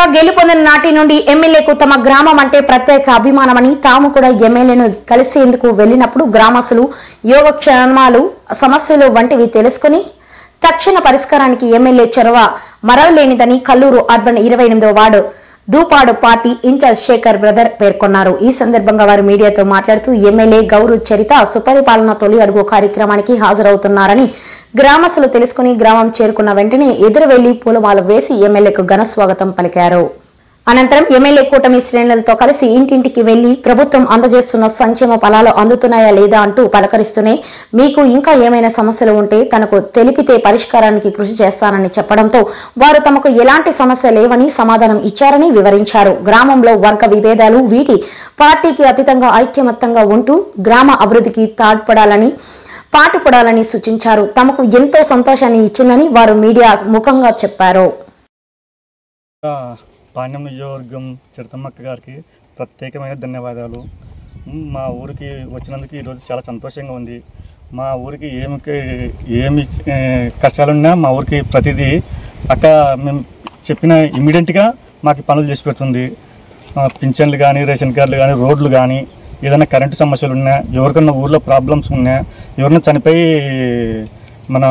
ఎమ్మెల్యేగా గెలుపొందిన నాటి నుండి ఎమ్మెల్యేకు తమ గ్రామం అంటే ప్రత్యేక అభిమానమని, తాము కూడా ఎమ్మెల్యేను కలిసేందుకు వెళ్లినప్పుడు గ్రామస్తులు యోగక్షేమాలు, సమస్యలు వంటివి తెలుసుకుని తక్షణ పరిష్కారానికి ఎమ్మెల్యే చొరవ మరవలేనిదని కల్లూరు అర్బన్ 28వ ward Dupadu party incharge Shekar brother పేర్కొన్నారు. ఈ సందర్భంగా వారు మీడియాతో మాట్లాడుతూ ఎమ్మెల్యే గౌరు చరిత సుపరిపాలన తొలి అడుగు కార్యక్రమానికి హాజరవుతున్నారని, గ్రామస్తులు తెలుసుకుని గ్రామం చేరుకున్న వెంటనే ఎదురు వెళ్లి పూలమాల వేసి ఎమ్మెల్యేకు ఘన స్వాగతం పలికారు. అనంతరం ఎమ్మెల్యే కూటమి శ్రేణులతో కలిసి ఇంటింటికి వెళ్లి ప్రభుత్వం అందజేస్తున్న సంక్షేమ ఫలాలు అందుతున్నాయా లేదా అంటూ పలకరిస్తూనే మీకు ఇంకా ఏమైనా సమస్యలు ఉంటే తనకు తెలిపితే పరిష్కారానికి కృషి చేస్తానని చెప్పడంతో వారు తమకు ఎలాంటి సమస్య లేవని సమాధానం ఇచ్చారని వివరించారు. గ్రామంలో వర్గ విభేదాలు వీటి పార్టీకి అతీతంగా ఐక్యమత్యంగా ఉంటూ గ్రామ అభివృద్ధికి పాటుపడాలని సూచించారు. తమకు ఎంతో సంతోషాన్ని ఇచ్చిందని వారు మీడియా ముఖంగా చెప్పారు. పాణ్యం నియోజకవర్గం చిరతమ్మక్క గారికి ప్రత్యేకమైన ధన్యవాదాలు. మా ఊరికి వచ్చినందుకు ఈరోజు చాలా సంతోషంగా ఉంది. మా ఊరికి ఏమి కష్టాలున్నా మా ఊరికి ప్రతిదీ అక్క మేము చెప్పిన ఇమ్మీడియట్గా మాకు పనులు చేసి పెడుతుంది. పింఛన్లు కానీ, రేషన్ కార్డులు కానీ, రోడ్లు కానీ, ఏదైనా కరెంటు సమస్యలు ఉన్నా, ఎవరికన్నా ఊర్లో ప్రాబ్లమ్స్ ఉన్నా, ఎవరైనా చనిపోయి మన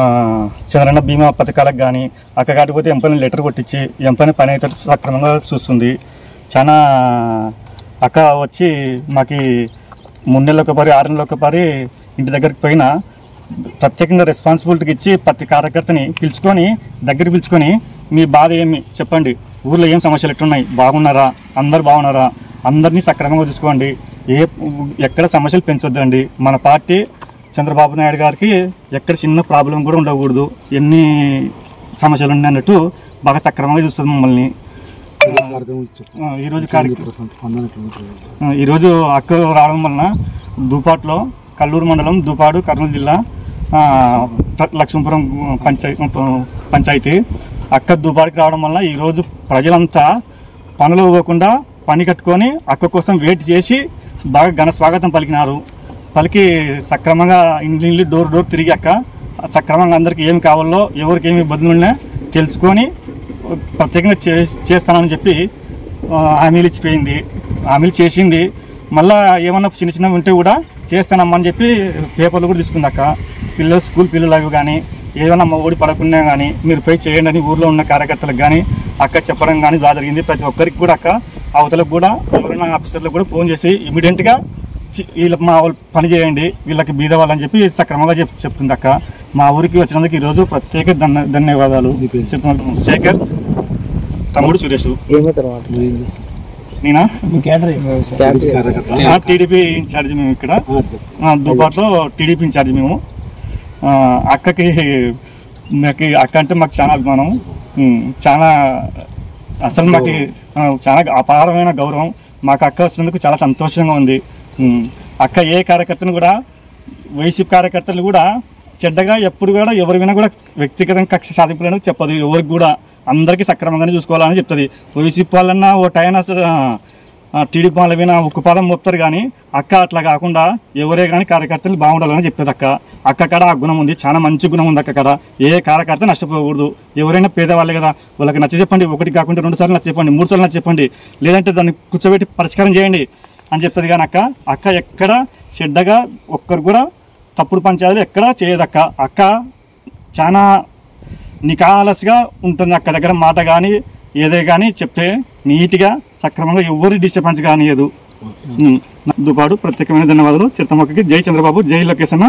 చంద్రన్న బీమా పథకాలకు కానీ అక్క కాకపోతే ఎంపైన లెటర్ కొట్టించి ఎంపైన పని అయితే సక్రమంగా చూస్తుంది. చాలా అక్క వచ్చి మాకు 3 నెలలకు ఒకసారి 6 నెలలకు ఒకసారి ఇంటి దగ్గరికి పోయినా ప్రత్యేకంగా రెస్పాన్సిబిలిటీకి ఇచ్చి ప్రతి కార్యకర్తని దగ్గరికి పిలుచుకొని మీ బాధ ఏమి చెప్పండి, ఊర్లో ఏం సమస్యలు ఎట్లున్నాయి, బాగున్నారా, అందరు బాగున్నారా, అందరినీ సక్రమంగా చూసుకోండి, ఎక్కడ సమస్యలు పెంచొద్దండి. మన పార్టీ చంద్రబాబు నాయుడు గారికి ఎక్కడ చిన్న ప్రాబ్లం కూడా ఉండకూడదు, ఎన్ని సమస్యలు ఉన్నాయి అన్నట్టు బాగా సక్రమంగా చూస్తుంది మమ్మల్ని. ఈరోజు అక్క రావడం వలన దూపాట్లో కల్లూరు మండలం దూపాడు కర్నూలు జిల్లా లక్ష్మీపురం పంచాయతీ అక్క దూపాడికి రావడం వల్ల ఈరోజు ప్రజలంతా పనులు ఇవ్వకుండా పని కట్టుకొని అక్క కోసం వెయిట్ చేసి బాగా ఘన స్వాగతం పలికి సక్రమంగా ఇల్లు డోర్ తిరిగి అక్క సక్రమంగా అందరికీ ఏమి కావాలో, ఎవరికి ఏమి ఇబ్బందులు ఉన్నా తెలుసుకొని ప్రత్యేకంగా చేస్తానని చెప్పి హామీలు ఇచ్చిపోయింది. హామీలు చేసింది. మళ్ళీ ఏమన్నా చిన్న ఉంటే కూడా చేస్తానమ్మని చెప్పి పేపర్లు కూడా తీసుకుంది అక్క. స్కూల్ పిల్లలు అవి కానీ ఏదైనా మా ఓడి పడకుండా కానీ మీరు పోయి చేయండి అని ఊర్లో ఉన్న కార్యకర్తలకు కానీ అక్క చెప్పడం కానీ జరిగింది. ప్రతి ఒక్కరికి కూడా అక్క అవతలకు కూడా ఎవరైనా ఆఫీసర్లకు కూడా ఫోన్ చేసి ఇమీడియట్గా వీళ్ళకి మా వాళ్ళు పని చేయండి, వీళ్ళకి బీద వాళ్ళని చెప్పి సక్రమంగా చెప్తుంది అక్క. మా ఊరికి వచ్చినందుకు ఈరోజు ప్రత్యేక ధన్యవాదాలు. శేఖర్, తమ్ముడు సురేష్. నేనా టీడీపీ ఇన్ఛార్జి మేము ఇక్కడ దుబాట్లో టీడీపీ ఇన్ఛార్జి మేము. అక్కకి అక్క అంటే మాకు చాలా అభిమానం, చాలా అసలు మాకు చాలా అపారమైన గౌరవం. మాకు అక్క వచ్చినందుకు చాలా సంతోషంగా ఉంది. అక్క ఏ కార్యకర్తను కూడా, వైసీపీ కార్యకర్తలు కూడా చెడ్డగా ఎప్పుడు కూడా ఎవరికైనా కూడా వ్యక్తిగతంగా కక్ష సాధింపులను చెప్పదు. ఎవరికి కూడా అందరికీ సక్రమంగానే చూసుకోవాలని చెప్తుంది. వైసీపీ వాళ్ళన్నా ఓ టైనా టీడీపీ వాళ్ళ వినా ఉక్కుపాదం మోపుతారు కానీ అక్క అట్లా కాకుండా ఎవరే కానీ కార్యకర్తలు బాగుండాలని చెప్తుంది అక్క. అక్క కాడ ఆ గుణం ఉంది, చాలా మంచి గుణం ఉంది అక్క కాడ. ఏ కార్యకర్త నష్టపోకూడదు. ఎవరైనా పేదవాళ్ళే కదా, వాళ్ళకి నచ్చ చెప్పండి, ఒకటి కాకుండా 2 సార్లు నచ్చ చెప్పండి, 3 సార్లు నచ్చ చెప్పండి, లేదంటే దాన్ని కూర్చోబెట్టి పరిష్కారం చేయండి అని చెప్తుంది. కానీ అక్క ఎక్కడ చెడ్డగా ఒక్కరు కూడా తప్పుడు పంచాలు ఎక్కడ చేయదక్క. అక్క చాలా నికాలస్గా ఉంటుంది. అక్క దగ్గర మాట కానీ ఏదే కానీ చెప్తే నీట్గా సక్రమంగా ఎవరి డిస్టర్బెన్స్ కానియదు. దుపాడు ప్రత్యేకమైన ధన్యవాదాలు. చిరతమ్మకి జై చంద్రబాబు, జై లోకేశ్ అన్న.